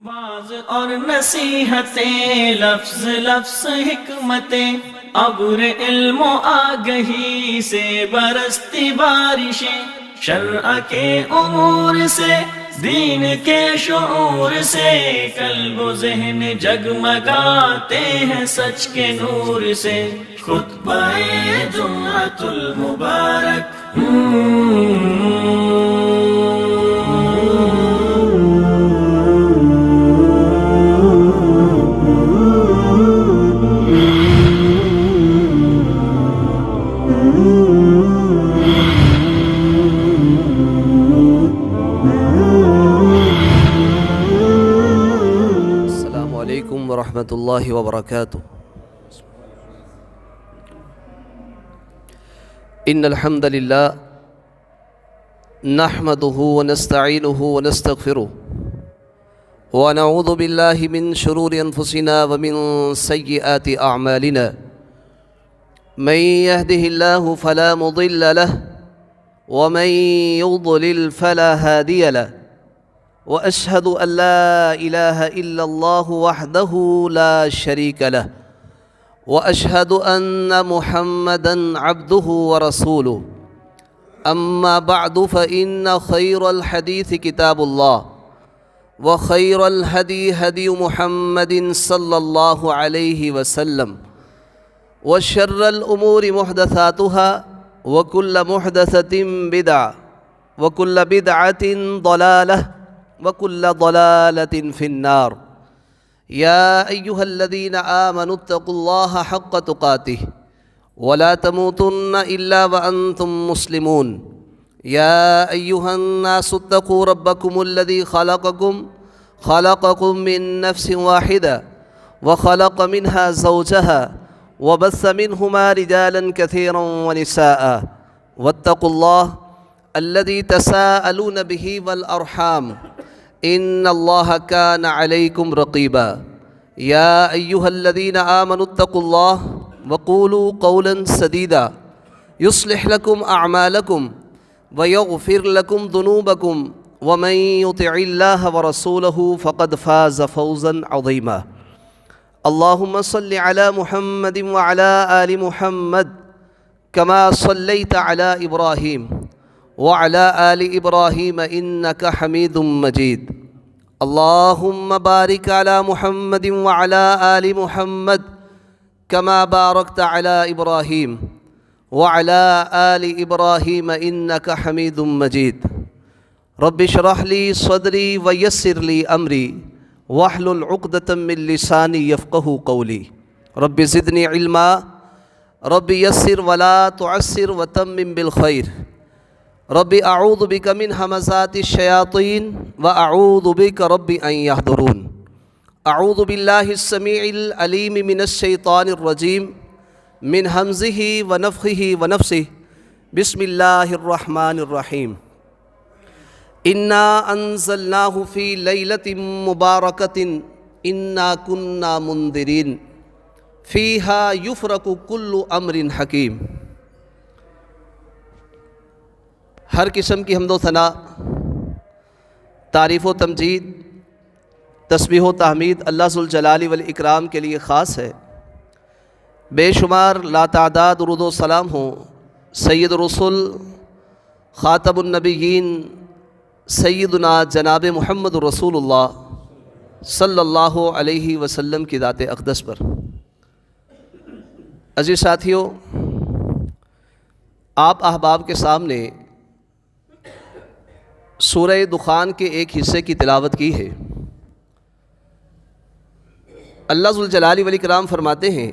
Was اور نصیحتیں، لفظ لفظ حکمتیں، ابر علم و آگہی سے برستی بارشیں، شرع کے امور سے، دین کے شعور سے، قلب و ذہن جگمگاتے ہیں سچ کے نور سے۔ خطبہ جمعۃ المبارک ورحمۃ اللہ وبرکاتہ۔ ان الحمد للہ نحمده ونستعینه ونستغفره ونعوذ باللہ من شرور انفسنا ومن سیئات اعمالنا، من يهده الله فلا مضل له ومن يضلل فلا هادی له، وأشهد أن لا إله إلا الله وحده لا شريك له، وأشهد أن محمدًا عبده ورسوله، أما بعد فإن خير الحديث كتاب الله، وخير الهدي هدي محمد صلى الله عليه وسلم، وشر الأمور محدثاتها، وكل محدثة بدعة، وكل بدعة ضلالة، وَكُلَّ ضَلَالَةٍ فِي النَّارِ۔ يَا أَيُّهَا الَّذِينَ آمَنُوا اتَّقُوا اللَّهَ حَقَّ تُقَاتِهِ وَلَا تَمُوتُنَّ إِلَّا وَأَنْتُمْ مُسْلِمُونَ۔ يَا أَيُّهَا النَّاسُ اتَّقُوا رَبَّكُمُ الَّذِي خَلَقَكُم مِّن نَّفْسٍ وَاحِدَةٍ وَخَلَقَ مِنْهَا زَوْجَهَا وَبَثَّ مِنْهُمَا رِجَالًا كَثِيرًا وَنِسَاءً، وَاتَّقُوا اللَّهَ الَّذِي تَسَاءَلُونَ بِهِ وَالْأَرْحَامَ إن الله كان عليكم رقيبا۔ يا أيها الذين آمنوا اتقوا الله وقولوا قولا سديدا يصلح لكم أعمالكم ويغفر لكم ذنوبكم، ومن يطع الله ورسوله فقد فاز فوزا عظيما۔ اللهم صل على محمد وعلى آل محمد كما صليت على إبراهيم وعلى آل إبراهيم إنك حميد مجيد۔ اللهم بارك على محمد وعلى آل محمد كما باركت على إبراهيم وعلى آل إبراهيم إنك حميد مجيد۔ رب اشرح لي صدري ويسر لي أمري واحلل عقدة من لساني يفقه قولي۔ رب زدني علما، رب يسر ولا تعسر وتمم بالخير۔ رب اعوذ بک من همزات الشیاطین واعوذ بک رب ان یحضرون۔ اعوذ باللہ السمیع العلیم من الشیطان الرجیم، من همزہ ونفخہ ونفثہ، بسم اللہ الرحمن الرحیم۔ انا انزلناہ فی لیلۃ مبارکۃ انا کنا منذرین فیہا یفرق کل امر حکیم۔ ہر قسم کی حمد و ثنا، تعریف و تمجید، تسبیح و تحمید اللہ ذوالجلال والاکرام کے لیے خاص ہے۔ بے شمار لاتعداد درود و سلام ہوں سید رسول، خاتم النبیین، سیدنا جناب محمد رسول اللہ صلی اللہ علیہ وسلم کی ذات اقدس پر۔ عزیز ساتھیوں، آپ احباب کے سامنے سورہ دخان کے ایک حصے کی تلاوت کی ہے۔ اللہ ذوالجلال والاکرام فرماتے ہیں،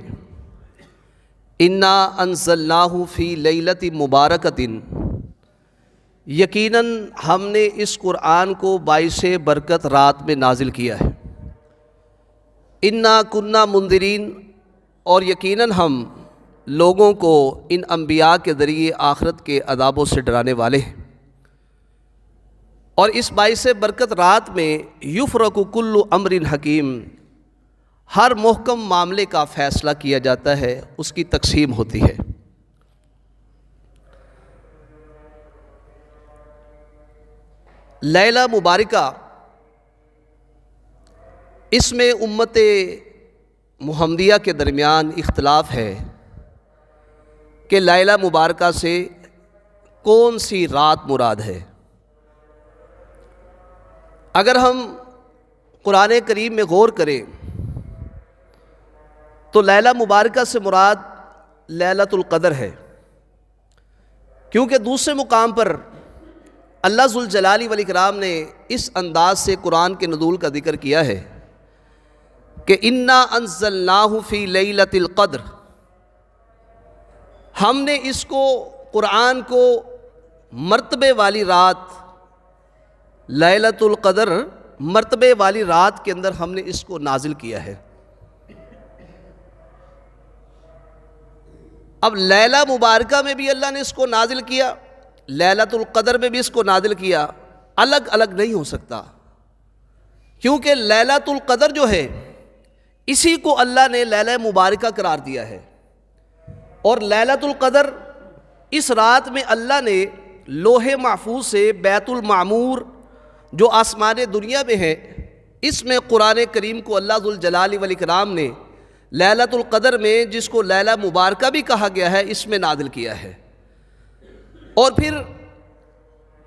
انا انزلناہ فی لیلۃ مبارکۃ، یقیناً ہم نے اس قرآن کو باعث برکت رات میں نازل کیا ہے۔ انا کنا منذرین، اور یقیناً ہم لوگوں کو ان انبیاء کے ذریعے آخرت کے عذابوں سے ڈرانے والے ہیں۔ اور اس باعث برکت رات میں یفرق کل امر حکیم، ہر محکم معاملے کا فیصلہ کیا جاتا ہے، اس کی تقسیم ہوتی ہے۔ لیلہ مبارکہ اس میں امت محمدیہ کے درمیان اختلاف ہے کہ لیلہ مبارکہ سے کون سی رات مراد ہے۔ اگر ہم قرآن کریم میں غور کریں تو لیلہ مبارکہ سے مراد لیلۃ القدر ہے، کیونکہ دوسرے مقام پر اللہ ذوالجلال والاکرام نے اس انداز سے قرآن کے نزول کا ذکر کیا ہے کہ انا انزلناہ فی لیلۃ القدر، ہم نے اس کو قرآن کو مرتبے والی رات، لیلۃ القدر مرتبے والی رات کے اندر ہم نے اس کو نازل کیا ہے۔ اب لیلہ مبارکہ میں بھی اللہ نے اس کو نازل کیا، لیلۃ القدر میں بھی اس کو نازل کیا، الگ الگ نہیں ہو سکتا، کیونکہ لیلۃ القدر جو ہے اسی کو اللہ نے لیلہ مبارکہ قرار دیا ہے، اور لیلۃ القدر اس رات میں اللہ نے لوح محفوظ سے بیت المعمور جو آسمان دنیا میں ہے، اس میں قرآن کریم کو اللہ ذوالجلال والاکرام نے لیلۃ القدر میں، جس کو لیلہ مبارکہ بھی کہا گیا ہے، اس میں نازل کیا ہے۔ اور پھر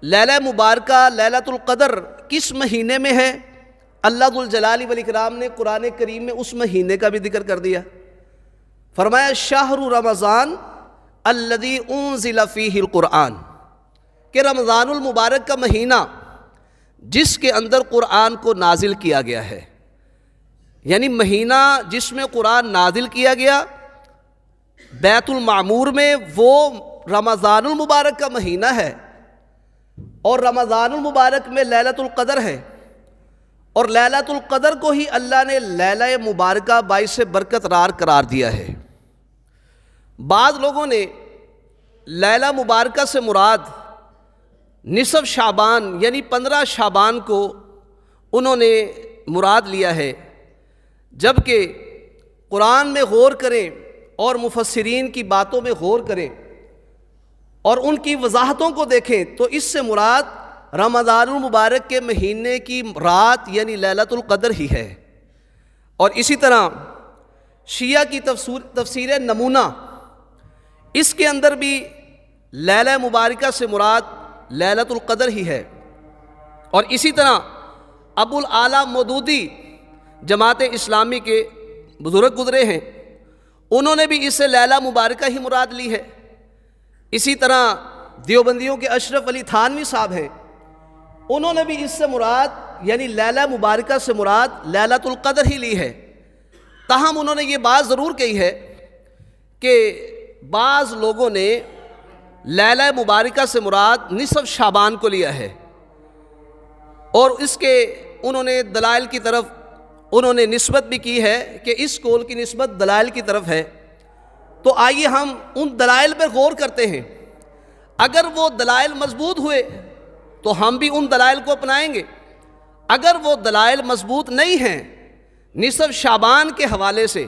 لیلہ مبارکہ لیلۃ القدر کس مہینے میں ہے، اللہ ذوالجلال والاکرام نے قرآن کریم میں اس مہینے کا بھی ذکر کر دیا، فرمایا شہر رمضان الذی انزل فیہ القرآن، کہ رمضان المبارک کا مہینہ جس کے اندر قرآن کو نازل کیا گیا ہے، یعنی مہینہ جس میں قرآن نازل کیا گیا بیت المعمور میں، وہ رمضان المبارک کا مہینہ ہے، اور رمضان المبارک میں لیلۃ القدر ہے، اور لیلۃ القدر کو ہی اللہ نے لیلہ مبارکہ باعث برکت قرار دیا ہے۔ بعض لوگوں نے لیلہ مبارکہ سے مراد نصف شعبان یعنی 15 شعبان کو انہوں نے مراد لیا ہے، جبکہ قرآن میں غور کریں اور مفسرین کی باتوں میں غور کریں اور ان کی وضاحتوں کو دیکھیں تو اس سے مراد رمضان المبارک کے مہینے کی رات یعنی لیلۃ القدر ہی ہے۔ اور اسی طرح شیعہ کی تفسیر نمونہ، اس کے اندر بھی لیلہ مبارکہ سے مراد لیلۃ القدر ہی ہے۔ اور اسی طرح ابو الاعلیٰ مودودی جماعت اسلامی کے بزرگ گزرے ہیں، انہوں نے بھی اس سے لیلہ مبارکہ ہی مراد لی ہے۔ اسی طرح دیوبندیوں کے اشرف علی تھانوی صاحب ہیں، انہوں نے بھی اس سے مراد یعنی لیلہ مبارکہ سے مراد لیلۃ القدر ہی لی ہے۔ تاہم انہوں نے یہ بات ضرور کہی ہے کہ بعض لوگوں نے لیلہ مبارکہ سے مراد نصف شعبان کو لیا ہے، اور اس کے انہوں نے دلائل کی طرف انہوں نے نسبت بھی کی ہے کہ اس قول کی نسبت دلائل کی طرف ہے۔ تو آئیے ہم ان دلائل پر غور کرتے ہیں، اگر وہ دلائل مضبوط ہوئے تو ہم بھی ان دلائل کو اپنائیں گے، اگر وہ دلائل مضبوط نہیں ہیں نصف شعبان کے حوالے سے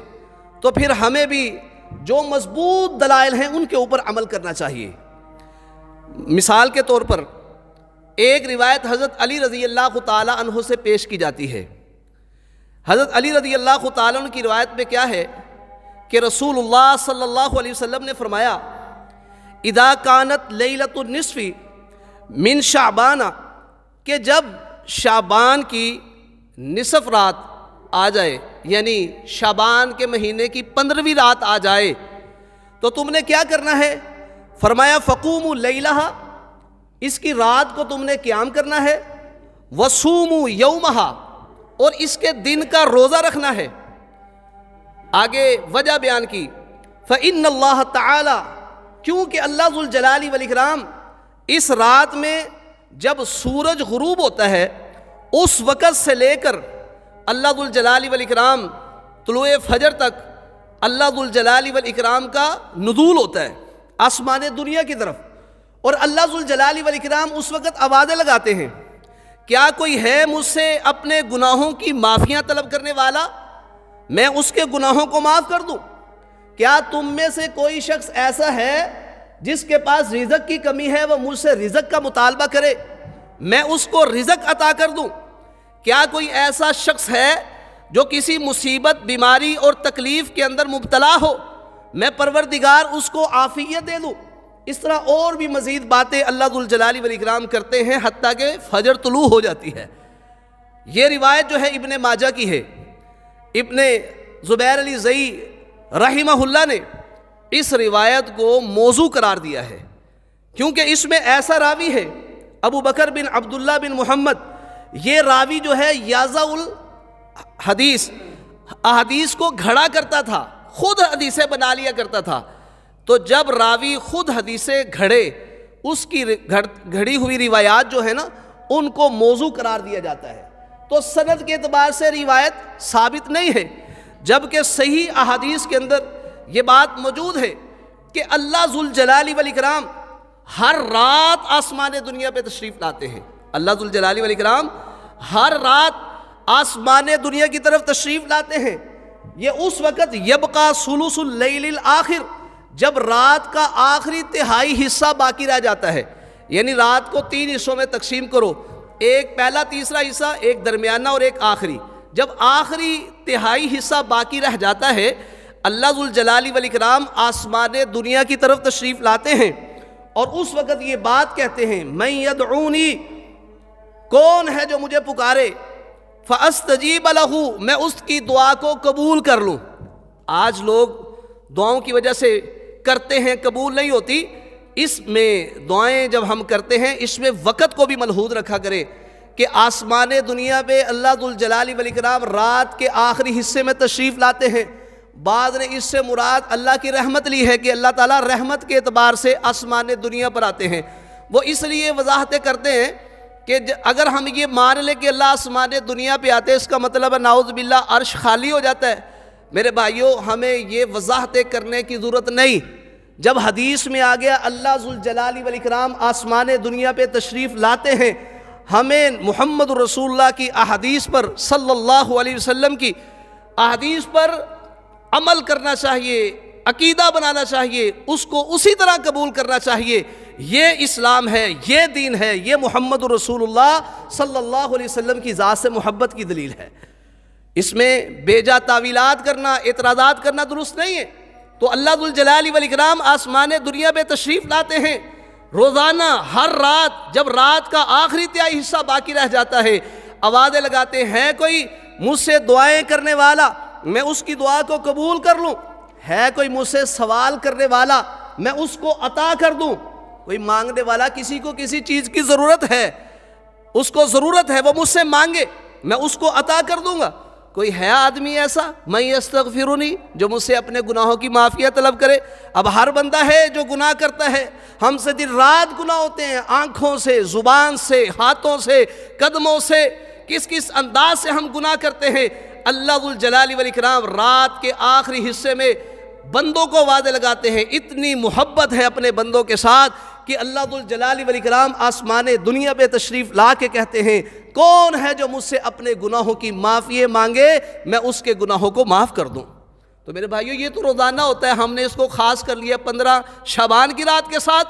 تو پھر ہمیں بھی جو مضبوط دلائل ہیں ان کے اوپر عمل کرنا چاہیے۔ مثال کے طور پر ایک روایت حضرت علی رضی اللہ تعالی عنہ سے پیش کی جاتی ہے۔ حضرت علی رضی اللہ تعالی عنہ کی روایت میں کیا ہے کہ رسول اللہ صلی اللہ علیہ وسلم نے فرمایا اذا کانت لیلۃ النصف من شعبان، کہ جب شعبان کی نصف رات آ جائے یعنی شعبان کے مہینے کی 15ویں رات آ جائے تو تم نے کیا کرنا ہے، فرمایا فقوموا لیلہا، اس کی رات کو تم نے قیام کرنا ہے، وصوموا یومہا، اور اس کے دن کا روزہ رکھنا ہے۔ آگے وجہ بیان کی، فإن اللہ تعالی، کیونکہ اللہ ذوالجلال والاکرام اس رات میں جب سورج غروب ہوتا ہے اس وقت سے لے کر اللہ ذوالجلال والاکرام طلوع فجر تک اللہ ذوالجلال والاکرام کا نزول ہوتا ہے آسمان دنیا کی طرف، اور اللہ ذوالجلال والاکرام اس وقت آوازیں لگاتے ہیں، کیا کوئی ہے مجھ سے اپنے گناہوں کی معافیاں طلب کرنے والا، میں اس کے گناہوں کو معاف کر دوں؟ کیا تم میں سے کوئی شخص ایسا ہے جس کے پاس رزق کی کمی ہے، وہ مجھ سے رزق کا مطالبہ کرے، میں اس کو رزق عطا کر دوں؟ کیا کوئی ایسا شخص ہے جو کسی مصیبت، بیماری اور تکلیف کے اندر مبتلا ہو، میں پروردگار اس کو عافیت دے دوں۔ اس طرح اور بھی مزید باتیں اللہ ذوالجلال والاکرام کرتے ہیں، حتیٰ کہ فجر طلوع ہو جاتی ہے۔ یہ روایت جو ہے ابن ماجہ کی ہے۔ ابن زبیر علی زئی رحمہ اللہ نے اس روایت کو موضوع قرار دیا ہے، کیونکہ اس میں ایسا راوی ہے ابو بکر بن عبداللہ بن محمد، یہ راوی جو ہے یازع الحدیث، احادیث کو گھڑا کرتا تھا، خود حدیثیں بنا لیا کرتا تھا۔ تو جب راوی خود حدیثیں گھڑے، اس کی گھڑی ہوئی روایات جو ہے نا ان کو موضوع قرار دیا جاتا ہے۔ تو سند کے اعتبار سے روایت ثابت نہیں ہے، جبکہ صحیح احادیث کے اندر یہ بات موجود ہے کہ اللہ ذوالجلال والاکرام ہر رات آسمان دنیا پہ تشریف لاتے ہیں۔ اللہ ذوالجلال والاکرام ہر رات آسمان دنیا کی طرف تشریف لاتے ہیں۔ یہ اس وقت یبقى ثلث اللیل الآخر، جب رات کا آخری تہائی حصہ باقی رہ جاتا ہے، یعنی رات کو 3 حصوں میں تقسیم کرو، ایک پہلا تیسرا حصہ، ایک درمیانہ اور ایک آخری۔ جب آخری تہائی حصہ باقی رہ جاتا ہے، اللہ ذوالجلال والاکرام آسمان دنیا کی طرف تشریف لاتے ہیں اور اس وقت یہ بات کہتے ہیں، من یدعونی، کون ہے جو مجھے پکارے، فاستجیب لہ، میں اس کی دعا کو قبول کر لوں۔ آج لوگ دعاؤں کی وجہ سے کرتے ہیں، قبول نہیں ہوتی۔ اس میں دعائیں جب ہم کرتے ہیں، اس میں وقت کو بھی ملحوظ رکھا کرے کہ آسمان دنیا پہ اللہ ذوالجلال والاکرام رات کے آخری حصے میں تشریف لاتے ہیں۔ بعض نے اس سے مراد اللہ کی رحمت لی ہے کہ اللہ تعالیٰ رحمت کے اعتبار سے آسمان دنیا پر آتے ہیں۔ وہ اس لیے وضاحتیں کرتے ہیں کہ اگر ہم یہ مان لیں کہ اللہ آسمان دنیا پہ آتے ہیں، اس کا مطلب ہے نعوذ باللہ عرش خالی ہو جاتا ہے۔ میرے بھائیوں، ہمیں یہ وضاحتیں کرنے کی ضرورت نہیں۔ جب حدیث میں آ گیا اللہ ذوالجلال والاکرام آسمان دنیا پہ تشریف لاتے ہیں، ہمیں محمد رسول اللہ کی احادیث پر، صلی اللہ علیہ وسلم کی احادیث پر عمل کرنا چاہیے، عقیدہ بنانا چاہیے، اس کو اسی طرح قبول کرنا چاہیے۔ یہ اسلام ہے، یہ دین ہے، یہ محمد رسول اللہ صلی اللہ علیہ وسلم کی ذات سے محبت کی دلیل ہے۔ اس میں بے جا تعویلات کرنا، اعتراضات کرنا درست نہیں ہے۔ تو اللہ ذوالجلال والاکرام آسمان دنیا پہ تشریف لاتے ہیں روزانہ، ہر رات، جب رات کا آخری تہائی حصہ باقی رہ جاتا ہے، آوازیں لگاتے ہیں، کوئی مجھ سے دعائیں کرنے والا، میں اس کی دعا کو قبول کر لوں، ہے کوئی مجھ سے سوال کرنے والا، میں اس کو عطا کر دوں۔ کوئی مانگنے والا، کسی کو کسی چیز کی ضرورت ہے، اس کو ضرورت ہے، وہ مجھ سے مانگے، میں اس کو عطا کر دوں گا۔ کوئی ہے آدمی ایسا، من یستغفرنی، جو مجھ سے اپنے گناہوں کی معافیت طلب کرے؟ اب ہر بندہ ہے جو گناہ کرتا ہے، ہم سے دن رات گناہ ہوتے ہیں، آنکھوں سے، زبان سے، ہاتھوں سے، قدموں سے، کس کس انداز سے ہم گناہ کرتے ہیں۔ اللہ ذوالجلال والاکرام رات کے آخری حصے میں بندوں کو وعدے لگاتے ہیں۔ اتنی محبت ہے اپنے بندوں کے ساتھ کہ اللہ ذوالجلال والاکرام آسمان دنیا پہ تشریف لا کے کہتے ہیں، کون ہے جو مجھ سے اپنے گناہوں کی معافی مانگے، میں اس کے گناہوں کو معاف کر دوں۔ تو میرے بھائیو، یہ تو روزانہ ہوتا ہے، ہم نے اس کو خاص کر لیا 15 شعبان کی رات کے ساتھ۔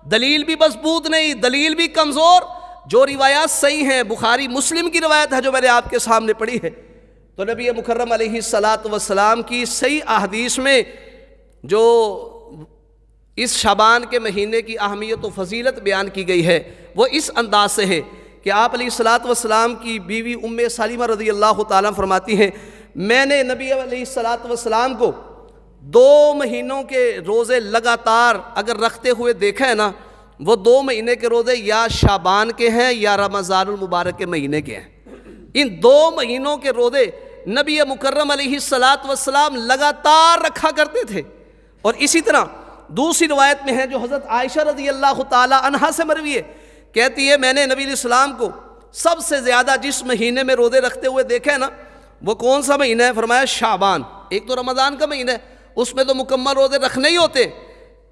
دلیل بھی مضبوط نہیں، دلیل بھی کمزور۔ جو روایات صحیح ہیں، بخاری مسلم کی روایت ہے جو میں نے آپ کے سامنے پڑھی ہے، تو نبی مکرم علیہ الصلاۃ والسلام کی صحیح احادیث میں جو اس شعبان کے مہینے کی اہمیت و فضیلت بیان کی گئی ہے، وہ اس انداز سے ہے کہ آپ علیہ الصلاۃ والسلام کی بیوی ام سلمہ رضی اللہ تعالیٰ فرماتی ہیں، میں نے نبی علیہ الصلاۃ والسلام کو 2 مہینوں کے روزے لگاتار اگر رکھتے ہوئے دیکھا ہے نا، وہ 2 مہینے کے روزے یا شعبان کے ہیں یا رمضان المبارک کے مہینے کے ہیں۔ ان 2 مہینوں کے روزے نبی مکرم علیہ الصلاۃ والسلام لگاتار رکھا کرتے تھے۔ اور اسی طرح دوسری روایت میں ہے جو حضرت عائشہ رضی اللہ تعالی عنہا سے مروی ہے، کہتی ہے میں نے نبی علیہ السلام کو سب سے زیادہ جس مہینے میں روزے رکھتے ہوئے دیکھا ہے نا، وہ کون سا مہینہ ہے؟ فرمایا شعبان۔ ایک تو رمضان کا مہینہ ہے، اس میں تو مکمل روزے رکھنے ہی ہوتے۔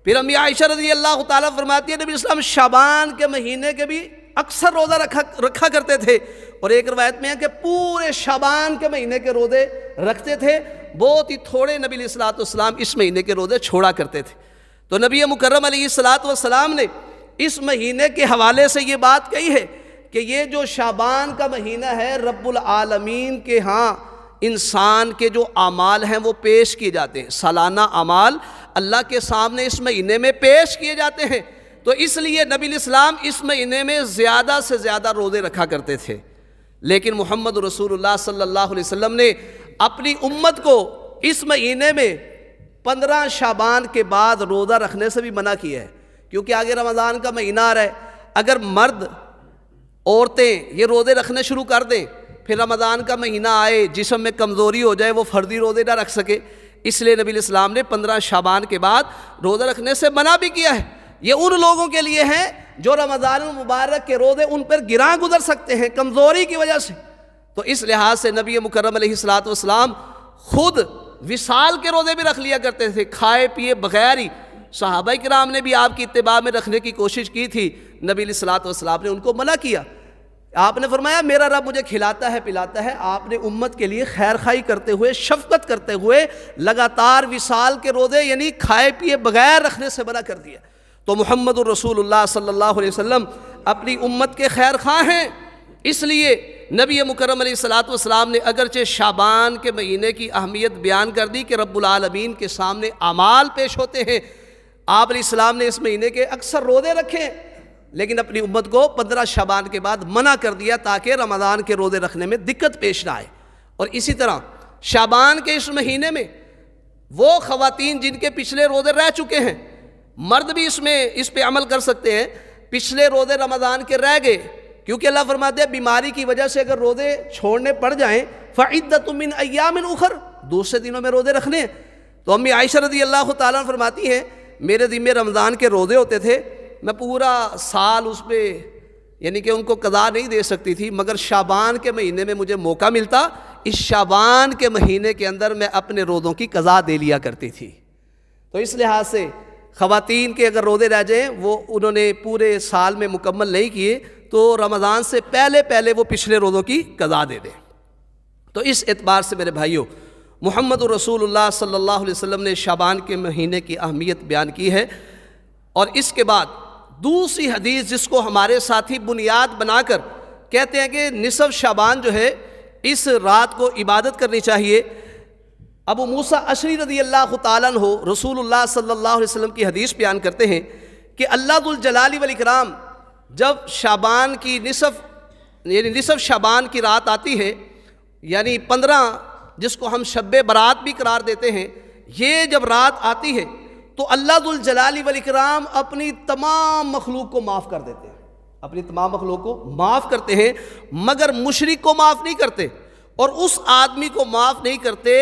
پھر امی عائشہ رضی اللہ تعالیٰ فرماتی ہے نبی علیہ السلام شعبان کے مہینے کے بھی اکثر روزہ رکھا کرتے تھے، اور ایک روایت میں ہے کہ پورے شعبان کے مہینے کے روزے رکھتے تھے، بہت ہی تھوڑے نبی علیہ الصلوۃ والسلام اس مہینے کے روزے چھوڑا کرتے تھے۔ تو نبی مکرم علیہ الصلوۃ والسلام نے اس مہینے کے حوالے سے یہ بات کہی ہے کہ یہ جو شعبان کا مہینہ ہے، رب العالمین کے ہاں انسان کے جو اعمال ہیں وہ پیش کیے جاتے ہیں، سالانہ اعمال اللہ کے سامنے اس مہینے میں پیش کیے جاتے ہیں، تو اس لیے نبی الاسلام اس مہینے میں زیادہ سے زیادہ روزے رکھا کرتے تھے۔ لیکن محمد رسول اللہ صلی اللہ علیہ وسلم نے اپنی امت کو اس مہینے میں 15 شعبان کے بعد روزہ رکھنے سے بھی منع کیا ہے، کیونکہ آگے رمضان کا مہینہ آ رہا ہے۔ اگر مرد عورتیں یہ روزے رکھنے شروع کر دیں، پھر رمضان کا مہینہ آئے، جسم میں کمزوری ہو جائے، وہ فرضی روزے نہ رکھ سکے، اس لیے نبی الاسلام نے 15 شعبان کے بعد روزہ رکھنے سے منع بھی کیا ہے۔ یہ ان لوگوں کے لیے ہیں جو رمضان المبارک کے روزے ان پر گراں گزر سکتے ہیں کمزوری کی وجہ سے، تو اس لحاظ سے نبی مکرم علیہ الصلوۃ والسلام خود وصال کے روزے بھی رکھ لیا کرتے تھے، کھائے پیے بغیر ہی۔ صحابہ کرام نے بھی آپ کی اتباع میں رکھنے کی کوشش کی تھی، نبی علیہ الصلوۃ والسلام نے ان کو منع کیا۔ آپ نے فرمایا میرا رب مجھے کھلاتا ہے پلاتا ہے، آپ نے امت کے لیے خیر خواہی کرتے ہوئے، شفقت کرتے ہوئے لگاتار وصال کے روزے یعنی کھائے پیے بغیر رکھنے سے منع کر دیا۔ تو محمد الرسول اللہ صلی اللہ علیہ وسلم اپنی امت کے خیر خواہ ہیں، اس لیے نبی مکرم علیہ الصلوۃ والسلام نے اگرچہ شعبان کے مہینے کی اہمیت بیان کر دی کہ رب العالمین کے سامنے اعمال پیش ہوتے ہیں، آپ علیہ السلام نے اس مہینے کے اکثر روزے رکھے، لیکن اپنی امت کو 15 شعبان کے بعد منع کر دیا تاکہ رمضان کے روزے رکھنے میں دقت پیش نہ آئے۔ اور اسی طرح شعبان کے اس مہینے میں وہ خواتین جن کے پچھلے روزے رہ چکے ہیں، مرد بھی اس پہ عمل کر سکتے ہیں، پچھلے روزے رمضان کے رہ گئے، کیونکہ اللہ فرماتے ہیں بیماری کی وجہ سے اگر روزے چھوڑنے پڑ جائیں فعدۃ من ایام اخر، دوسرے دنوں میں روزے رکھنے ہیں۔ تو امی عائشہ رضی اللہ تعالیٰ عنہ فرماتی ہیں میرے ذمہ رمضان کے روزے ہوتے تھے، میں پورا سال اس پہ یعنی کہ ان کو قضا نہیں دے سکتی تھی، مگر شعبان کے مہینے میں مجھے موقع ملتا، اس شعبان کے مہینے کے اندر میں اپنے روزوں کی قضا دے لیا کرتی تھی۔ تو اس لحاظ سے خواتین کے اگر روزے رہ جائیں، وہ انہوں نے پورے سال میں مکمل نہیں کیے، تو رمضان سے پہلے وہ پچھلے روزوں کی قضا دے دیں۔ تو اس اعتبار سے میرے بھائیوں، محمد رسول اللہ صلی اللہ علیہ وسلم نے شعبان کے مہینے کی اہمیت بیان کی ہے۔ اور اس کے بعد دوسری حدیث جس کو ہمارے ساتھی بنیاد بنا کر کہتے ہیں کہ نصف شعبان جو ہے اس رات کو عبادت کرنی چاہیے، ابو موسیٰ اشعری رضی اللہ تعالیٰ عنہ رسول اللہ صلی اللہ علیہ وسلم کی حدیث بیان کرتے ہیں کہ اللہ ذو الجلال والاکرام جب شعبان کی نصف شعبان کی رات آتی ہے، یعنی 15 جس کو ہم شب برات بھی قرار دیتے ہیں، یہ جب رات آتی ہے تو اللہ ذو الجلال والاکرام اپنی تمام مخلوق کو معاف کر دیتے ہیں، اپنی تمام مخلوق کو معاف کرتے ہیں، مگر مشرک کو معاف نہیں کرتے، اور اس آدمی کو معاف نہیں کرتے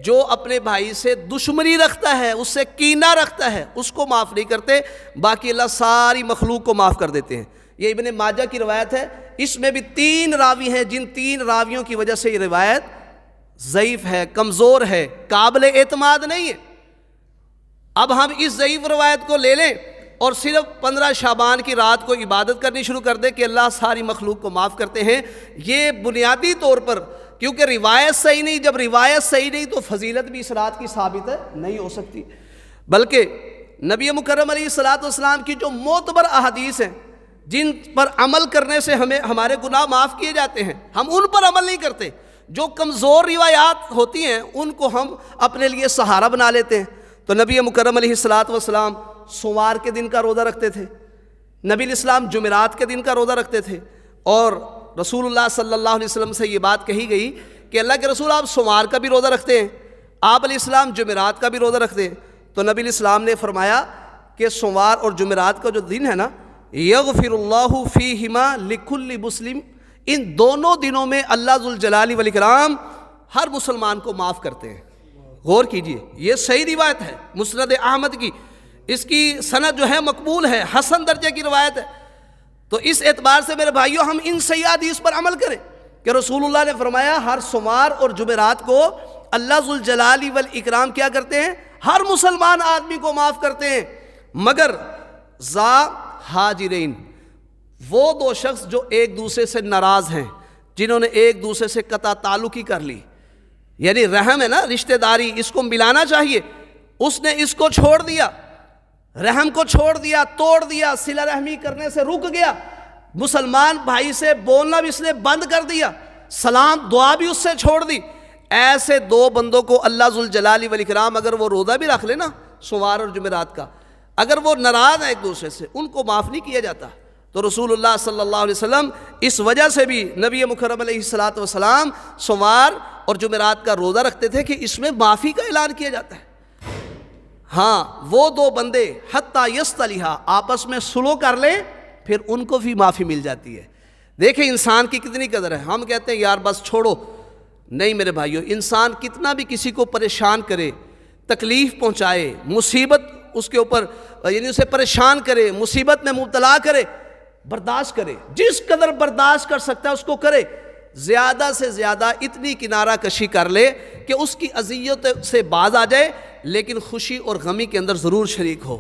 جو اپنے بھائی سے دشمنی رکھتا ہے، اس سے کینہ رکھتا ہے، اس کو معاف نہیں کرتے، باقی اللہ ساری مخلوق کو معاف کر دیتے ہیں۔ یہ ابن ماجہ کی روایت ہے، اس میں بھی 3 راوی ہیں جن 3 راویوں کی وجہ سے یہ روایت ضعیف ہے، کمزور ہے، قابل اعتماد نہیں ہے۔ اب ہم اس ضعیف روایت کو لے لیں اور صرف 15 شعبان کی رات کو عبادت کرنی شروع کر دیں کہ اللہ ساری مخلوق کو معاف کرتے ہیں، یہ بنیادی طور پر کیونکہ روایت صحیح نہیں، جب روایت صحیح نہیں تو فضیلت بھی اس رات کی ثابت نہیں ہو سکتی، بلکہ نبی مکرم علیہ الصلوۃ والسلام کی جو معتبر احادیث ہیں جن پر عمل کرنے سے ہمارے گناہ معاف کیے جاتے ہیں، ہم ان پر عمل نہیں کرتے، جو کمزور روایات ہوتی ہیں ان کو ہم اپنے لیے سہارا بنا لیتے ہیں۔ تو نبی مکرم علیہ الصلوۃ والسلام سوموار کے دن کا روزہ رکھتے تھے، نبی الاسلام جمعرات کے دن کا روزہ رکھتے تھے، اور رسول اللہ صلی اللہ علیہ وسلم سے یہ بات کہی گئی کہ اللہ کے رسول آپ سوموار کا بھی روزہ رکھتے ہیں، آپ علیہ السلام جمعرات کا بھی روزہ رکھتے ہیں، تو نبی الاسلام نے فرمایا کہ سوموار اور جمعرات کا جو دن ہے نا، یغفر اللہ فیہما لکل مسلم، ان دونوں دنوں میں اللہ ذو الجلال والاکرام ہر مسلمان کو معاف کرتے ہیں۔ غور کیجئے، یہ صحیح روایت ہے مسند احمد کی، اس کی سند جو ہے مقبول ہے، حسن درجے کی روایت ہے۔ تو اس اعتبار سے میرے بھائیوں ہم ان صحیح حدیث پر عمل کریں کہ رسول اللہ نے فرمایا ہر سوموار اور جمعرات کو اللہ ذو الجلال والاکرام کیا کرتے ہیں، ہر مسلمان آدمی کو معاف کرتے ہیں، مگر ذا حاجرین، وہ 2 شخص جو ایک دوسرے سے ناراض ہیں، جنہوں نے ایک دوسرے سے قطع تعلقی کر لی، یعنی رحم ہے نا، رشتہ داری، اس کو ملانا چاہیے، اس نے اس کو چھوڑ دیا، رحم کو چھوڑ دیا، توڑ دیا، صلہ رحمی کرنے سے رک گیا، مسلمان بھائی سے بولنا بھی اس نے بند کر دیا، سلام دعا بھی اس سے چھوڑ دی، ایسے دو بندوں کو اللہ ذوالجلال والاکرام اگر وہ روزہ بھی رکھ لے نا سوار اور جمعرات کا، اگر وہ ناراض ہیں ایک دوسرے سے، ان کو معاف نہیں کیا جاتا۔ تو رسول اللہ صلی اللہ علیہ وسلم اس وجہ سے بھی نبی مکرم علیہ الصلوۃ والسلام سوموار اور جمعرات کا روزہ رکھتے تھے کہ اس میں معافی کا اعلان کیا جاتا ہے۔ ہاں وہ دو بندے حتیٰ یصطلحا آپس میں صلح کر لیں پھر ان کو بھی معافی مل جاتی ہے۔ دیکھیں انسان کی کتنی قدر ہے، ہم کہتے ہیں یار بس چھوڑو، نہیں میرے بھائیو، انسان کتنا بھی کسی کو پریشان کرے، تکلیف پہنچائے، مصیبت اس کے اوپر یعنی اسے پریشان کرے، مصیبت میں مبتلا کرے، برداشت کرے، جس قدر برداشت کر سکتا ہے اس کو کرے، زیادہ سے زیادہ اتنی کنارہ کشی کر لے کہ اس کی اذیت سے باز آ جائے، لیکن خوشی اور غمی کے اندر ضرور شریک ہو،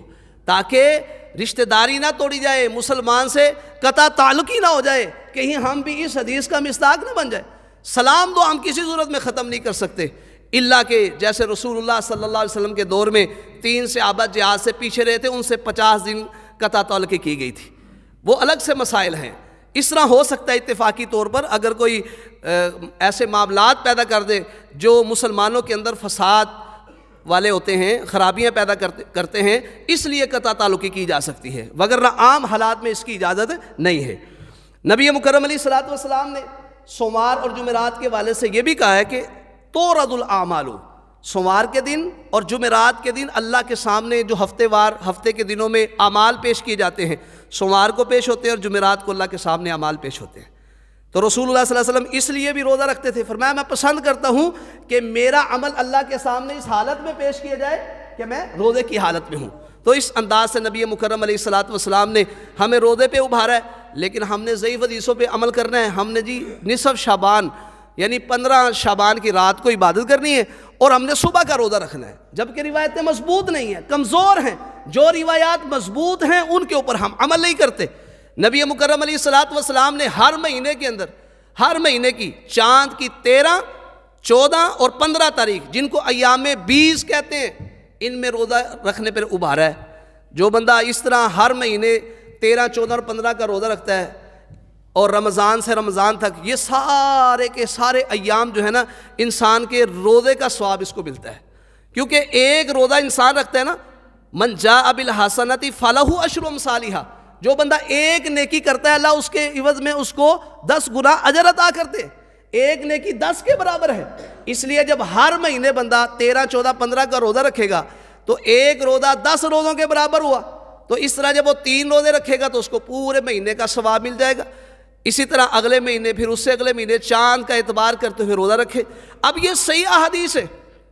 تاکہ رشتہ داری نہ توڑی جائے، مسلمان سے قطع تعلق ہی نہ ہو جائے، کہیں ہم بھی اس حدیث کا مصداق نہ بن جائے۔ سلام دو ہم کسی صورت میں ختم نہیں کر سکتے، اللہ کہ جیسے رسول اللہ صلی اللہ علیہ وسلم کے دور میں 3 صحابہ جہاد سے پیچھے رہے تھے، ان سے 50 دن قطع تعلق کی گئی تھی، وہ الگ سے مسائل ہیں۔ اس طرح ہو سکتا ہے اتفاقی طور پر اگر کوئی ایسے معاملات پیدا کر دے جو مسلمانوں کے اندر فساد والے ہوتے ہیں، خرابیاں پیدا کرتے ہیں، اس لیے قطع تعلقی کی جا سکتی ہے، وگرنہ عام حالات میں اس کی اجازت نہیں ہے۔ نبی مکرم علیہ الصلوۃ والسلام نے سوموار اور جمعرات کے والے سے یہ بھی کہا ہے کہ تورد الاعمال، سوموار کے دن اور جمعرات کے دن اللہ کے سامنے جو ہفتے کے دنوں میں اعمال پیش کیے جاتے ہیں، سوموار کو پیش ہوتے ہیں اور جمعرات کو اللہ کے سامنے اعمال پیش ہوتے ہیں۔ تو رسول اللہ صلی اللہ علیہ وسلم اس لیے بھی روزہ رکھتے تھے، فرمایا میں پسند کرتا ہوں کہ میرا عمل اللہ کے سامنے اس حالت میں پیش کیا جائے کہ میں روزے کی حالت میں ہوں۔ تو اس انداز سے نبی مکرم علیہ الصلوۃ والسلام نے ہمیں روزے پہ ابھارا ہے، لیکن ہم نے ضعیف حدیثوں پہ عمل کرنا ہے۔ ہم نے نصف شعبان یعنی 15 شعبان کی رات کو عبادت کرنی ہے، اور ہم نے صبح کا روزہ رکھنا ہے، جبکہ روایتیں مضبوط نہیں ہیں، کمزور ہیں۔ جو روایات مضبوط ہیں ان کے اوپر ہم عمل نہیں کرتے۔ نبی مکرم علیہ الصلوۃ والسلام نے ہر مہینے کے اندر، ہر مہینے کی چاند کی 13، 14 اور 15 تاریخ، جن کو ایام 20 کہتے ہیں، ان میں روزہ رکھنے پر ابھارا ہے۔ جو بندہ اس طرح ہر مہینے 13، 14 اور 15 کا روزہ رکھتا ہے، اور رمضان سے رمضان تک، یہ سارے کے سارے ایام جو ہے نا، انسان کے روزے کا ثواب اس کو ملتا ہے، کیونکہ ایک روزہ انسان رکھتا ہے نا، من جاء بالحسنۃ فلہ عشر امثالھا، جو بندہ ایک نیکی کرتا ہے اللہ اس کے عوض میں اس کو 10 گنا اجر عطا کرتے، ایک نیکی 10 کے برابر ہے۔ اس لیے جب ہر مہینے بندہ 13، 14، 15 کا روزہ رکھے گا تو ایک روزہ 10 روزوں کے برابر ہوا، تو اس طرح جب وہ 3 روزے رکھے گا تو اس کو پورے مہینے کا ثواب مل جائے گا۔ اسی طرح اگلے مہینے، پھر اس سے اگلے مہینے چاند کا اعتبار کرتے ہوئے روزہ رکھے۔ اب یہ صحیح احادیث ہے،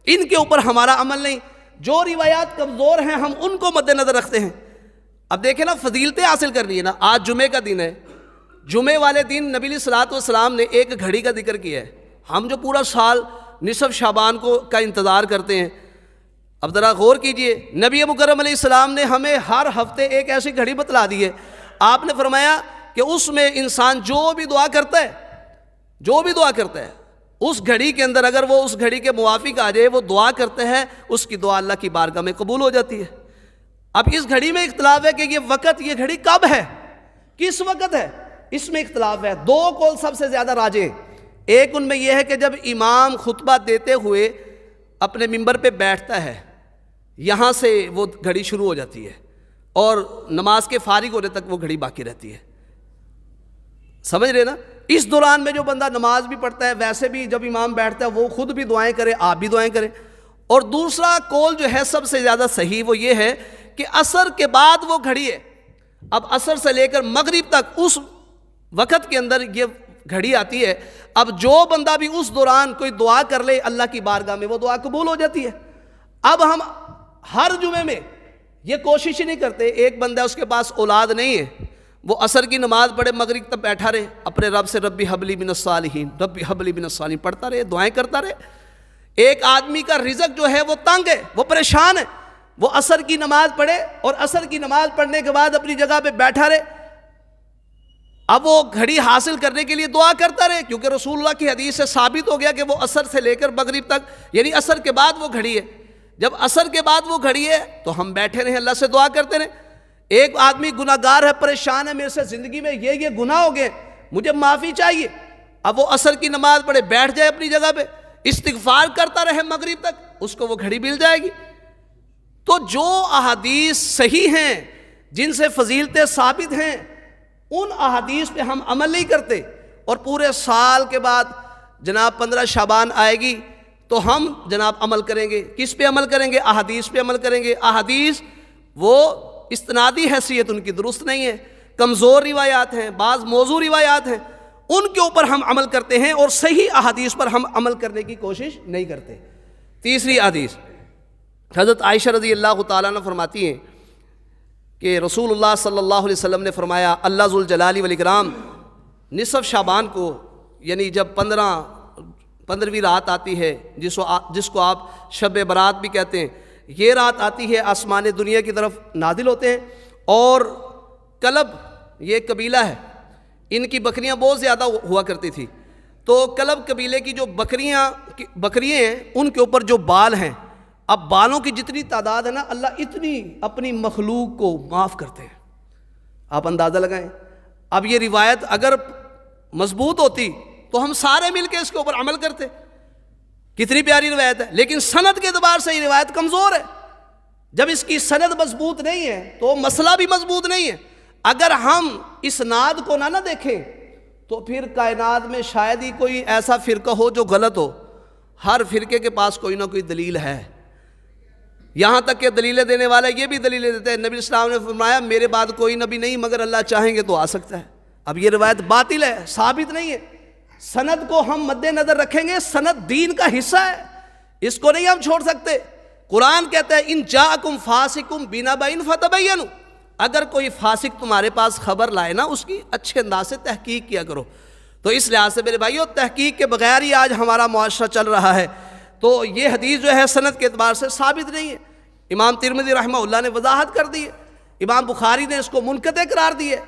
ان کے اوپر ہمارا عمل نہیں، جو روایات کمزور ہیں ہم ان کو مد نظر رکھتے ہیں۔ اب دیکھیں نا، فضیلتیں حاصل کرنی ہے نا۔ آج جمعے کا دن ہے، جمعے والے دن نبی علیہ الصلوۃ والسلام نے ایک گھڑی کا ذکر کیا ہے۔ ہم جو پورا سال نصف شعبان کا انتظار کرتے ہیں، اب ذرا غور کیجئے، نبی مکرم علیہ السلام نے ہمیں ہر ہفتے ایک ایسی گھڑی بتلا دی ہے۔ آپ نے فرمایا کہ اس میں انسان جو بھی دعا کرتا ہے اس گھڑی کے اندر، اگر وہ اس گھڑی کے موافق آ جائے، وہ دعا کرتا ہے، اس کی دعا اللہ کی بارگاہ میں قبول ہو جاتی ہے۔ اب اس گھڑی میں اختلاف ہے کہ یہ گھڑی کب ہے، کس وقت ہے، اس میں اختلاف ہے۔ 2 قول سب سے زیادہ راجح ہیں۔ ایک ان میں یہ ہے کہ جب امام خطبہ دیتے ہوئے اپنے ممبر پہ بیٹھتا ہے، یہاں سے وہ گھڑی شروع ہو جاتی ہے اور نماز کے فارغ ہونے تک وہ گھڑی باقی رہتی ہے۔ سمجھ رہے نا؟ اس دوران میں جو بندہ نماز بھی پڑھتا ہے، ویسے بھی جب امام بیٹھتا ہے وہ خود بھی دعائیں کرے، آپ بھی دعائیں کریں۔ اور دوسرا قول جو ہے سب سے زیادہ صحیح، وہ یہ ہے کہ عصر کے بعد وہ گھڑی ہے۔ اب عصر سے لے کر مغرب تک اس وقت کے اندر یہ گھڑی آتی ہے۔ اب جو بندہ بھی اس دوران کوئی دعا کر لے اللہ کی بارگاہ میں، وہ دعا قبول ہو جاتی ہے۔ اب ہم ہر جمعے میں یہ کوشش ہی نہیں کرتے، ایک بندہ اس کے پاس اولاد نہیں ہے، وہ عصر کی نماز پڑھے، مغرب تک بیٹھا رہے، اپنے رب سے ربی حبلی من الصالحین، ربی حبلی من الصالحین پڑھتا رہے، دعائیں کرتا رہے۔ ایک آدمی کا رزق جو ہے وہ تنگ ہے، وہ پریشان ہے، وہ عصر کی نماز پڑھے اور عصر کی نماز پڑھنے کے بعد اپنی جگہ پہ بیٹھا رہے، اب وہ گھڑی حاصل کرنے کے لیے دعا کرتا رہے، کیونکہ رسول اللہ کی حدیث سے ثابت ہو گیا کہ وہ عصر سے لے کر مغرب تک، یعنی عصر کے بعد وہ گھڑی ہے۔ جب عصر کے بعد وہ گھڑی ہے تو ہم بیٹھے رہے، اللہ سے دعا کرتے رہے۔ ایک آدمی گناہگار ہے، پریشان ہے، میرے سے زندگی میں یہ گناہ ہو گئے، مجھے معافی چاہیے، اب وہ عصر کی نماز پڑھے، بیٹھ جائے اپنی جگہ پہ۔ استغفار کرتا رہے مغرب تک، اس کو وہ گھڑی مل جائے گی۔ تو جو احادیث صحیح ہیں، جن سے فضیلتیں ثابت ہیں، ان احادیث پہ ہم عمل نہیں کرتے، اور پورے سال کے بعد جناب 15 شعبان آئے گی تو ہم جناب عمل کریں گے۔ کس پہ عمل کریں گے؟ احادیث پہ عمل کریں گے۔ احادیث وہ استنادی حیثیت ان کی درست نہیں ہے، کمزور روایات ہیں، بعض موضوع روایات ہیں، ان کے اوپر ہم عمل کرتے ہیں، اور صحیح احادیث پر ہم عمل کرنے کی کوشش نہیں کرتے۔ تیسری حدیث، حضرت عائشہ رضی اللہ تعالیٰ عنہ فرماتی ہیں کہ رسول اللہ صلی اللہ علیہ وسلم نے فرمایا، اللہ ذوالجلال والاکرام نصف شعبان کو، یعنی جب 15ویں رات آتی ہے، جس کو آپ شب برات بھی کہتے ہیں، یہ رات آتی ہے، آسمان دنیا کی طرف نازل ہوتے ہیں، اور کلب یہ ایک قبیلہ ہے، ان کی بکریاں بہت زیادہ ہوا کرتی تھی، تو کلب قبیلے کی جو بکریاں ہیں، ان کے اوپر جو بال ہیں، اب بالوں کی جتنی تعداد ہے نا، اللہ اتنی اپنی مخلوق کو معاف کرتے ہیں، آپ اندازہ لگائیں۔ اب یہ روایت اگر مضبوط ہوتی تو ہم سارے مل کے اس کے اوپر عمل کرتے، کتنی پیاری روایت ہے، لیکن سند کے اعتبار سے یہ روایت کمزور ہے۔ جب اس کی سند مضبوط نہیں ہے تو مسئلہ بھی مضبوط نہیں ہے۔ اگر ہم اسناد کو نہ دیکھیں تو پھر کائنات میں شاید ہی کوئی ایسا فرقہ ہو جو غلط ہو، ہر فرقے کے پاس کوئی نہ کوئی دلیل ہے، یہاں تک کہ دلیلیں دینے والے یہ بھی دلیلیں دیتے ہیں، نبی اسلام نے فرمایا میرے بعد کوئی نبی نہیں مگر اللہ چاہیں گے تو آ سکتا ہے۔ اب یہ روایت باطل ہے، ثابت نہیں ہے۔ سند کو ہم مد نظر رکھیں گے، سند دین کا حصہ ہے، اس کو نہیں ہم چھوڑ سکتے۔ قرآن کہتا ہے ان جاءکم فاسق بنبأ فتبینوا، اگر کوئی فاسق تمہارے پاس خبر لائے نا، اس کی اچھے انداز سے تحقیق کیا کرو۔ تو اس لحاظ سے میرے بھائیو، تحقیق کے بغیر ہی آج ہمارا معاشرہ چل رہا ہے، تو یہ حدیث جو ہے سند کے اعتبار سے ثابت نہیں ہے۔ امام ترمذی رحمہ اللہ نے وضاحت کر دی ہے، امام بخاری نے اس کو منقطع قرار دی ہے۔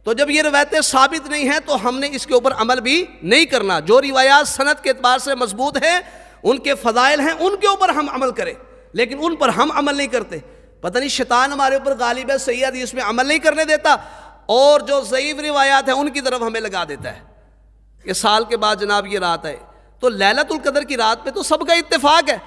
تو جب یہ روایتیں ثابت نہیں ہیں تو ہم نے اس کے اوپر عمل بھی نہیں کرنا۔ جو روایات سند کے اعتبار سے مضبوط ہیں، ان کے فضائل ہیں، ان کے اوپر ہم عمل کریں، لیکن ان پر ہم عمل نہیں کرتے۔ پتہ نہیں شیطان ہمارے اوپر غالب ہے، صحیح حدیث میں عمل نہیں کرنے دیتا، اور جو ضعیف روایات ہیں ان کی طرف ہمیں لگا دیتا ہے کہ سال کے بعد جناب یہ رات ہے۔ تو لیلۃ القدر کی رات پہ تو سب کا اتفاق ہے،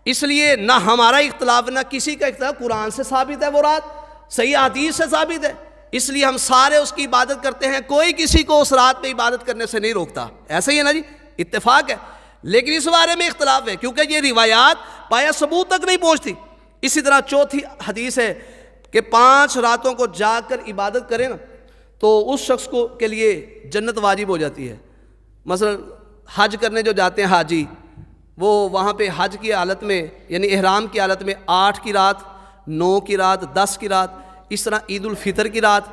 اس لیے نہ ہمارا اختلاف نہ کسی کا اختلاف، قرآن سے ثابت ہے، وہ رات صحیح حدیث سے ثابت ہے، اس لیے ہم سارے اس کی عبادت کرتے ہیں، کوئی کسی کو اس رات پہ عبادت کرنے سے نہیں روکتا۔ ایسا ہی ہے نا جی، اتفاق ہے، لیکن اس بارے میں اختلاف ہے کیونکہ یہ روایات پایا ثبوت تک نہیں پہنچتی۔ اسی طرح چوتھی حدیث ہے کہ 5 راتوں کو جاگ کر عبادت کرے نا تو اس شخص کو کے لیے جنت واجب ہو جاتی ہے۔ مثلا حج کرنے جو جاتے ہیں حاجی، وہ وہاں پہ حج کی حالت میں یعنی احرام کی حالت میں 8 کی رات، 9 کی رات، 10 کی رات، اس طرح عید الفطر کی رات،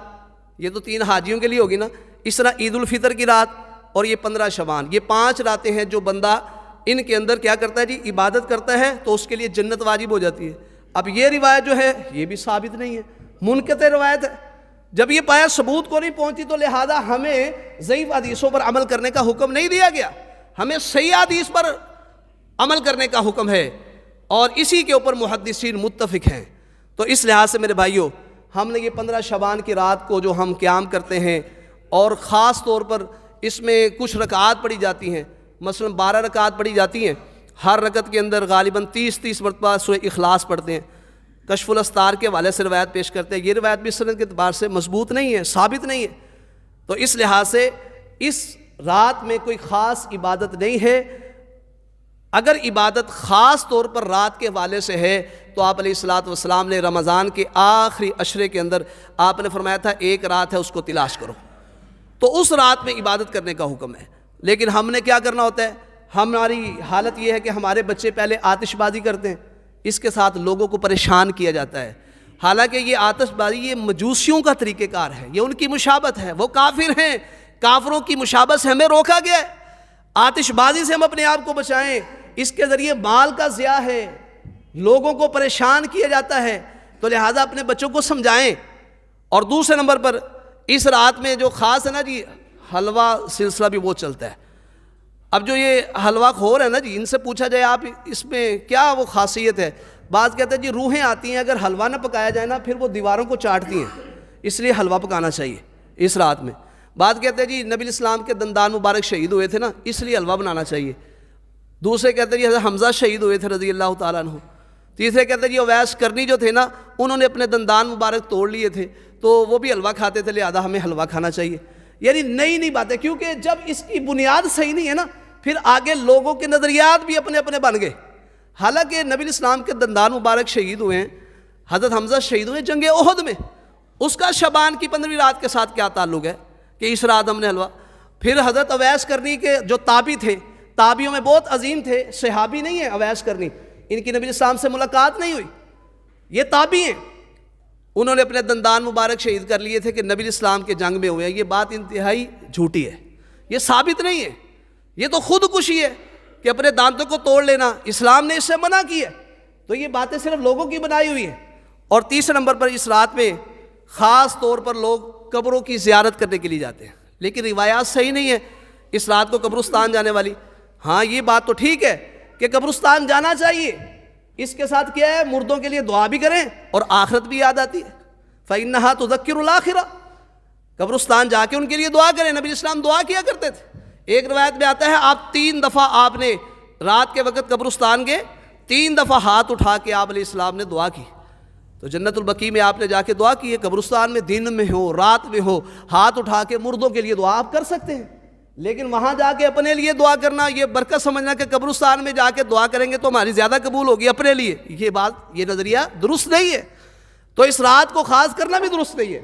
یہ تو 3 حاجیوں کے لیے ہوگی نا، اس طرح عید الفطر کی رات اور یہ 15 شعبان، یہ 5 راتیں ہیں جو بندہ ان کے اندر کیا کرتا ہے جی، عبادت کرتا ہے تو اس کے لیے جنت واجب ہو جاتی ہے۔ اب یہ روایت جو ہے یہ بھی ثابت نہیں ہے، منقطع روایت ہے۔ جب یہ پایا ثبوت کو نہیں پہنچی تو لہذا ہمیں ضعیف حدیثوں پر عمل کرنے کا حکم نہیں دیا گیا، ہمیں صحیح حدیث پر عمل کرنے کا حکم ہے، اور اسی کے اوپر محدثین متفق ہیں۔ تو اس لحاظ سے میرے بھائیوں، ہم نے یہ 15 شعبان کی رات کو جو ہم قیام کرتے ہیں، اور خاص طور پر اس میں کچھ رکعات پڑھی جاتی ہیں، مثلا 12 رکعات پڑھی جاتی ہیں، ہر رکعت کے اندر غالباً 30 مرتبہ سورہ اخلاص پڑھتے ہیں۔ کشف الاستار کے حوالے سے روایت پیش کرتے ہیں، یہ روایت بھی سند کے اعتبار سے مضبوط نہیں ہے، ثابت نہیں ہے۔ تو اس لحاظ سے اس رات میں کوئی خاص عبادت نہیں ہے۔ اگر عبادت خاص طور پر رات کے حوالے سے ہے تو آپ علیہ الصلوۃ والسلام نے رمضان کے آخری عشرے کے اندر آپ نے فرمایا تھا ایک رات ہے اس کو تلاش کرو، تو اس رات میں عبادت کرنے کا حکم ہے۔ لیکن ہم نے کیا کرنا ہوتا ہے، ہماری حالت یہ ہے کہ ہمارے بچے پہلے آتش بازی کرتے ہیں، اس کے ساتھ لوگوں کو پریشان کیا جاتا ہے، حالانکہ یہ آتش بازی یہ مجوسیوں کا طریقہ کار ہے، یہ ان کی مشابت ہے، وہ کافر ہیں، کافروں کی مشابت سے ہمیں روکا گیا ہے۔ آتش بازی سے ہم اپنے آپ کو بچائیں، اس کے ذریعے مال کا ضیاع ہے، لوگوں کو پریشان کیا جاتا ہے، تو لہذا اپنے بچوں کو سمجھائیں۔ اور دوسرے نمبر پر اس رات میں جو خاص ہے نا جی، حلوہ سلسلہ بھی وہ چلتا ہے۔ اب جو یہ حلوہ خور ہے نا جی، ان سے پوچھا جائے آپ اس میں کیا وہ خاصیت ہے، بعض کہتے ہیں جی روحیں آتی ہیں، اگر حلوہ نہ پکایا جائے نا پھر وہ دیواروں کو چاٹتی ہیں، اس لیے حلوہ پکانا چاہیے اس رات میں۔ بعض کہتے ہیں جی نبی اسلام کے دندان مبارک شہید ہوئے تھے نا، اس لیے حلوہ بنانا چاہیے۔ دوسرے کہتے ہیں جی حضرت حمزہ شہید ہوئے تھے رضی اللہ تعالیٰ عنہ، تیسرے کہتے ہیں جی اویس کرنی جو تھے نا انہوں نے اپنے دندان مبارک توڑ لیے تھے تو وہ بھی حلوہ کھاتے تھے، لہذا ہمیں حلوہ کھانا چاہیے. یعنی نئی نئی باتیں، کیونکہ جب اس کی بنیاد صحیح نہیں ہے نا پھر آگے لوگوں کے نظریات بھی اپنے اپنے بن گئے. حالانکہ نبی الاسلام کے دندان مبارک شہید ہوئے ہیں، حضرت حمزہ شہید ہوئے جنگ احد میں، اس کا شعبان کی 15ویں رات کے ساتھ کیا تعلق ہے کہ اس رات ہم نے حلوہ. پھر حضرت اویس کرنی کے جو تابعی تھے، تابعیوں میں بہت عظیم تھے، صحابی نہیں ہیں اویس کرنی، ان کی نبی الاسلام سے ملاقات نہیں ہوئی، یہ تابعی ہیں، انہوں نے اپنے دندان مبارک شہید کر لیے تھے کہ نبی الاسلام کے جنگ میں ہوئے ہیں. یہ بات انتہائی جھوٹی ہے، یہ ثابت نہیں ہے، یہ تو خودکشی ہے کہ اپنے دانتوں کو توڑ لینا، اسلام نے اس سے منع کی ہے. تو یہ باتیں صرف لوگوں کی بنائی ہوئی ہیں. اور تیسرے نمبر پر اس رات میں خاص طور پر لوگ قبروں کی زیارت کرنے کے لیے جاتے ہیں، لیکن روایات صحیح نہیں ہے اس رات کو قبرستان جانے والی. ہاں یہ بات تو ٹھیک ہے کہ قبرستان جانا چاہیے، اس کے ساتھ کیا ہے مردوں کے لیے دعا بھی کریں اور آخرت بھی یاد آتی ہے. فَإِنَّهَا تُذَكِّرُ الْآخِرَةَ، قبرستان جا کے ان کے لیے دعا کریں. نبی اسلام دعا کیا کرتے تھے. ایک روایت میں آتا ہے آپ 3 دفعہ آپ نے رات کے وقت قبرستان گئے، 3 دفعہ ہاتھ اٹھا کے آپ علیہ السلام نے دعا کی. تو جنت البقیع میں آپ نے جا کے دعا کی ہے، قبرستان میں دن میں ہو رات میں ہو ہاتھ اٹھا کے مردوں کے لیے دعا آپ کر سکتے ہیں. لیکن وہاں جا کے اپنے لیے دعا کرنا، یہ برکت سمجھنا کہ قبرستان میں جا کے دعا کریں گے تو ہماری زیادہ قبول ہوگی اپنے لیے، یہ نظریہ درست نہیں ہے. تو اس رات کو خاص کرنا بھی درست نہیں ہے.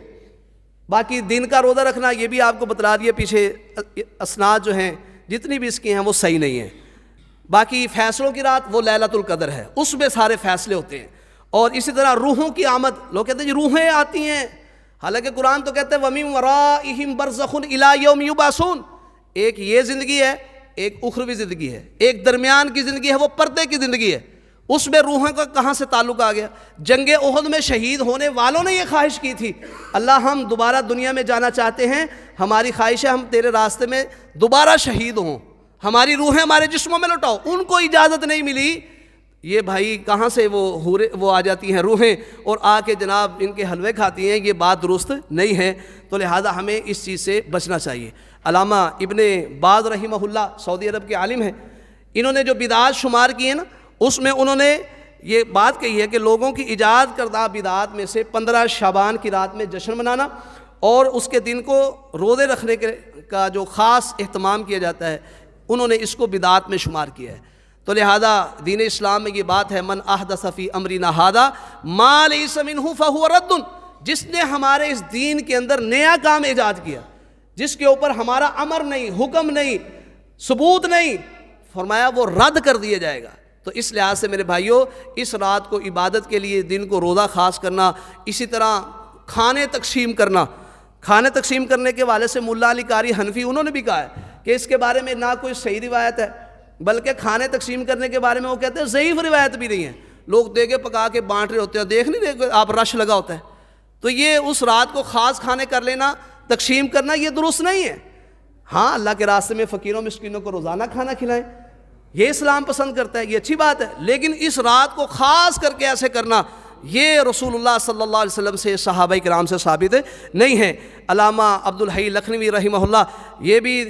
باقی دن کا روزہ رکھنا یہ بھی آپ کو بتلا دیا، پیچھے اسناد جو ہیں جتنی بھی اس کی ہیں وہ صحیح نہیں ہیں. باقی فیصلوں کی رات وہ لیلۃ القدر ہے، اس میں سارے فیصلے ہوتے ہیں. اور اسی طرح روحوں کی آمد، لوگ کہتے ہیں جی روحیں آتی ہیں، حالانکہ قرآن تو کہتے ہیں وَمِن وَرَائِهِمْ بَرْزَخٌ إِلَىٰ يَوْمِ يُبْعَثُونَ. ایک یہ زندگی ہے، ایک اخروی زندگی ہے، ایک درمیان کی زندگی ہے وہ پردے کی زندگی ہے. اس میں روحوں کا کہاں سے تعلق آ گیا؟ جنگ احد میں شہید ہونے والوں نے یہ خواہش کی تھی، اللہ ہم دوبارہ دنیا میں جانا چاہتے ہیں، ہماری خواہش ہے ہم تیرے راستے میں دوبارہ شہید ہوں، ہماری روحیں ہمارے جسموں میں لوٹاؤ. ان کو اجازت نہیں ملی. یہ بھائی کہاں سے وہ آ جاتی ہیں روحیں اور آ کے جناب ان کے حلوے کھاتی ہیں، یہ بات درست نہیں ہے. تو لہذا ہمیں اس چیز سے بچنا چاہیے. علامہ ابن باز رحمہ اللہ سعودی عرب کے عالم ہیں، انہوں نے جو بدعات شمار کی ہیں نا اس میں انہوں نے یہ بات کہی ہے کہ لوگوں کی ایجاد کردہ بدعات میں سے 15 شعبان کی رات میں جشن منانا اور اس کے دن کو روزے رکھنے کا جو خاص اہتمام کیا جاتا ہے، انہوں نے اس کو بدعات میں شمار کیا ہے. تو لہذا دین اسلام میں یہ بات ہے من احدث فی امرنا ھذا ما لیس منہ فہو رد. جس نے ہمارے اس دین کے اندر نیا کام ایجاد کیا، جس کے اوپر ہمارا امر نہیں، حکم نہیں، ثبوت نہیں، فرمایا وہ رد کر دیا جائے گا. تو اس لحاظ سے میرے بھائیوں اس رات کو عبادت کے لیے، دن کو روزہ خاص کرنا، اسی طرح کھانے تقسیم کرنا. کھانے تقسیم کرنے کے والے سے ملا علی قاری حنفی انہوں نے بھی کہا ہے کہ اس کے بارے میں نہ کوئی صحیح روایت ہے، بلکہ کھانے تقسیم کرنے کے بارے میں وہ کہتے ہیں ضعیف روایت بھی نہیں ہے. لوگ دیگے پکا کے بانٹ رہے ہوتے ہیں، دیکھ نہیں رہے آپ رش لگا ہوتا ہے. تو یہ اس رات کو خاص کھانے کر لینا، تقسیم کرنا، یہ درست نہیں ہے. ہاں اللہ کے راستے میں فقیروں مسکینوں کو روزانہ کھانا کھلائیں، یہ اسلام پسند کرتا ہے، یہ اچھی بات ہے. لیکن اس رات کو خاص کر کے ایسے کرنا یہ رسول اللہ صلی اللہ علیہ وسلم سے، صحابہ کرام سے ثابت نہیں ہے. علامہ عبدالحی لکھنوی رحمہ اللہ یہ بھی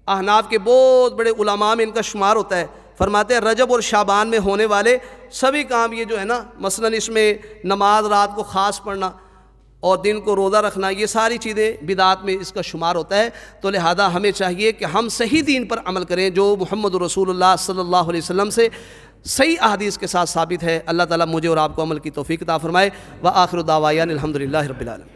احناف کے بہت بڑے علماء میں ان کا شمار ہوتا ہے، فرماتے ہیں رجب اور شعبان میں ہونے والے سبھی کام یہ جو ہے نا، مثلا اس میں نماز رات کو خاص پڑھنا اور دن کو روزہ رکھنا، یہ ساری چیزیں بدعات میں اس کا شمار ہوتا ہے. تو لہذا ہمیں چاہیے کہ ہم صحیح دین پر عمل کریں جو محمد رسول اللہ صلی اللہ علیہ وسلم سے صحیح احادیث کے ساتھ ثابت ہے. اللہ تعالیٰ مجھے اور آپ کو عمل کی توفیق عطا فرمائے. وآخر دعوانا الحمدللہ رب العالمین.